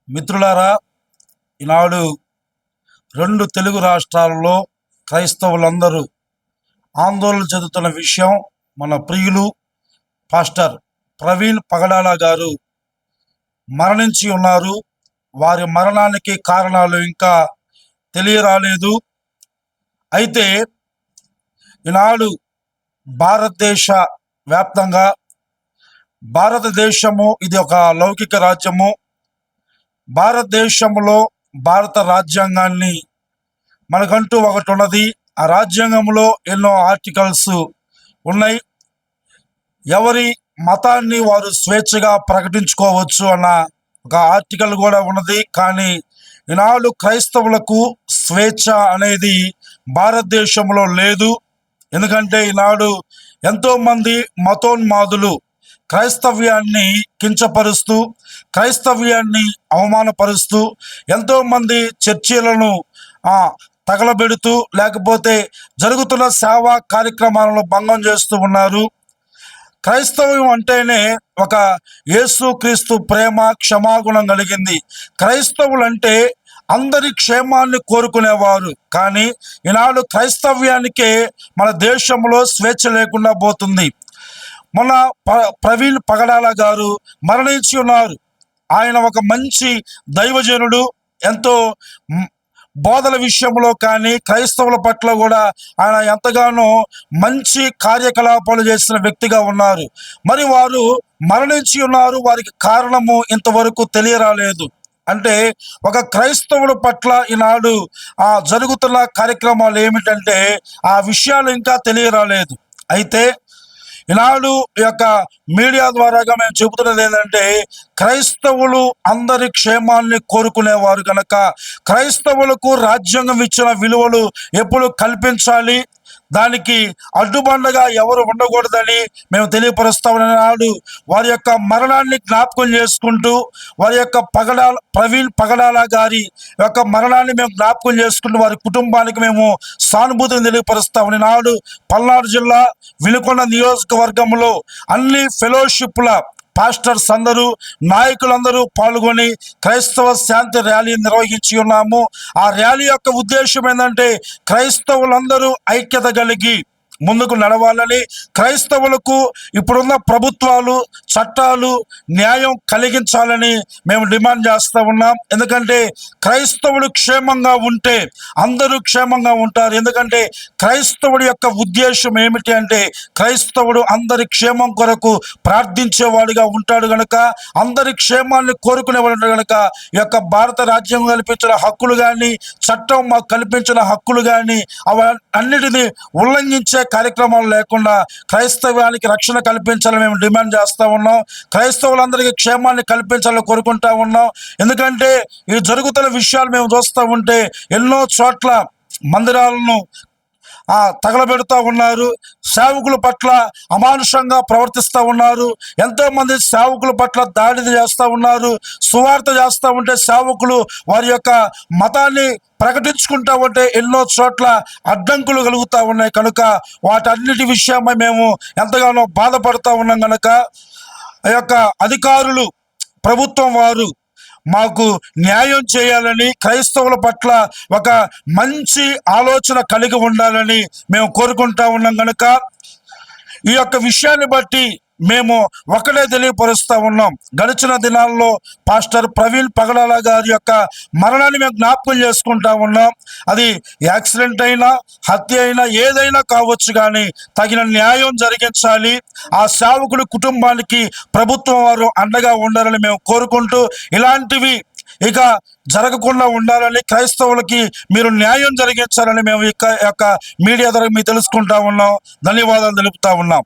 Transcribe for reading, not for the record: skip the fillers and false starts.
మిత్రులారా, ఈనాడు రెండు తెలుగు రాష్ట్రాలలో క్రైస్తవులందరూ ఆందోళన చెందుతున్న విషయం మన ప్రియులు పాస్టర్ ప్రవీణ్ పగడాల గారు మరణించి ఉన్నారు. వారి మరణానికి కారణాలు ఇంకా తెలియరాలేదు. అయితే ఈనాడు భారతదేశ వ్యాప్తంగా భారతదేశము ఇది ఒక లౌకిక రాజ్యము. భారతదేశంలో భారత రాజ్యాంగాన్ని మనకంటూ ఒకటి ఉన్నది. ఆ రాజ్యాంగంలో ఎన్నో ఆర్టికల్స్ ఉన్నాయి. ఎవరి మతాన్ని వారు స్వేచ్ఛగా ప్రకటించుకోవచ్చు అన్న ఒక ఆర్టికల్ కూడా ఉన్నది. కానీ ఈనాడు క్రైస్తవులకు స్వేచ్ఛ అనేది భారతదేశంలో లేదు. ఎందుకంటే ఈనాడు ఎంతోమంది మతోన్మాదులు క్రైస్తవ్యాన్ని కించపరుస్తూ, క్రైస్తవ్యాన్ని అవమానపరుస్తూ, ఎంతోమంది చర్చిలను తగలబెడుతూ, లేకపోతే జరుగుతున్న సేవా కార్యక్రమాలను భంగం చేస్తూ ఉన్నారు. క్రైస్తవం అంటేనే ఒక యేసుక్రీస్తు ప్రేమ క్షమాగుణం కలిగింది. క్రైస్తవులంటే అందరి క్షేమాన్ని కోరుకునేవారు. కానీ ఈనాడు క్రైస్తవ్యానికే మన దేశంలో స్వేచ్ఛ లేకుండా పోతుంది. మొన్న ప్రవీణ్ పగడాల గారు మరణించి ఉన్నారు. ఆయన ఒక మంచి దైవజనుడు. ఎంతో బోధల విషయంలో కానీ క్రైస్తవుల పట్ల కూడా ఆయన ఎంతగానో మంచి కార్యకలాపాలు చేసిన వ్యక్తిగా ఉన్నారు. మరి వారు మరణించి ఉన్నారు. వారికి కారణము ఇంతవరకు తెలియరాలేదు. అంటే ఒక క్రైస్తవుల పట్ల ఈనాడు జరుగుతున్న కార్యక్రమాలు ఏమిటంటే ఆ విషయాలు ఇంకా తెలియరాలేదు. అయితే ఈనాడు ఈ యొక్క మీడియా ద్వారాగా మేము చెబుతున్నది ఏంటంటే, క్రైస్తవులు అందరి క్షేమాన్ని కోరుకునేవారు కనుక క్రైస్తవులకు రాజ్యాంగం ఇచ్చిన విలువలు ఎప్పుడు కల్పించాలి, దానికి అడ్డుబండగా ఎవరు ఉండకూడదని మేము తెలియపరుస్తామని నాడు వారి యొక్క మరణాన్ని జ్ఞాపకం చేసుకుంటూ, వారి యొక్క ప్రవీణ్ పగడాల గారి యొక్క మరణాన్ని మేము జ్ఞాపకం చేసుకుంటూ వారి కుటుంబానికి మేము సానుభూతిని తెలియపరుస్తామని నాడు పల్నాడు జిల్లా వినుకొండ నియోజకవర్గంలో అన్ని ఫెలోషిప్ల పాస్టర్స్ అందరూ, నాయకులందరూ పాల్గొని క్రైస్తవ శాంతి ర్యాలీ నిర్వహించి ఉన్నాము. ఆ ర్యాలీ యొక్క ఉద్దేశం ఏంటంటే క్రైస్తవులందరూ ఐక్యత కలిగి ముందుకు నడవాలని, క్రైస్తవులకు ఇప్పుడున్న ప్రభుత్వాలు చట్టాలు న్యాయం కలిగించాలని మేము డిమాండ్ చేస్తూ ఉన్నాం. ఎందుకంటే క్రైస్తవుడు క్షేమంగా ఉంటే అందరూ క్షేమంగా ఉంటారు. ఎందుకంటే క్రైస్తవుడి యొక్క ఉద్దేశం ఏమిటి అంటే క్రైస్తవుడు అందరి క్షేమం కొరకు ప్రార్థించేవాడుగా ఉంటాడు కనుక, అందరి క్షేమాన్ని కోరుకునేవాడు కనుక ఈ యొక్క భారత రాజ్యాంగం కల్పించిన హక్కులు కానీ, చట్టం మాకు కల్పించిన హక్కులు కానీ అన్నిటినీ ఉల్లంఘించే కార్యక్రమాలు లేకుండా క్రైస్తవానికి రక్షణ కల్పించాలని మేము డిమాండ్ చేస్తూ ఉన్నాం. క్రైస్తవులందరికీ క్షేమాన్ని కల్పించాలని కోరుకుంటా ఉన్నాం. ఎందుకంటే ఈ జరుగుతున్న విషయాలు మేము చూస్తూ ఉంటే ఎన్నో చోట్ల మందిరాలను తగలబెడుతూ ఉన్నారు. సేవకుల పట్ల అమానుషంగా ప్రవర్తిస్తూ ఉన్నారు. ఎంతోమంది సేవకుల పట్ల దాడి చేస్తూ ఉన్నారు. సువార్త చేస్తూ ఉంటే సేవకులు వారి యొక్క మతాన్ని ప్రకటించుకుంటా ఉంటే ఎన్నో చోట్ల అడ్డంకులు కలుగుతూ ఉన్నాయి. కనుక వాటన్నిటి విషయమై మేము ఎంతగానో బాధపడుతూ ఉన్నాం. కనుక ఆ యొక్క అధికారులు, ప్రభుత్వం వారు మాకు న్యాయం చేయాలని, క్రైస్తవుల పట్ల ఒక మంచి ఆలోచన కలిగి ఉండాలని మేము కోరుకుంటా ఉన్నాం. కనుక ఈ యొక్క విషయాన్ని బట్టి మేము ఒకటే తెలియపరుస్తూ ఉన్నాం. గడిచిన దినాల్లో పాస్టర్ ప్రవీణ్ పగడాల గారి యొక్క మరణాన్ని మేము జ్ఞాపకం చేసుకుంటా ఉన్నాం. అది యాక్సిడెంట్ అయినా, హత్య అయినా, ఏదైనా కావచ్చు, కానీ తగిన న్యాయం జరిగించాలి. ఆ సేవకుడి కుటుంబానికి ప్రభుత్వం వారు అండగా ఉండాలని మేము కోరుకుంటూ, ఇలాంటివి ఇక జరగకుండా ఉండాలని, క్రైస్తవులకి మీరు న్యాయం జరిగించాలని మేము యొక్క మీడియా ద్వారా మీకు తెలుసుకుంటా ఉన్నాం. ధన్యవాదాలు తెలుపుతా ఉన్నాం.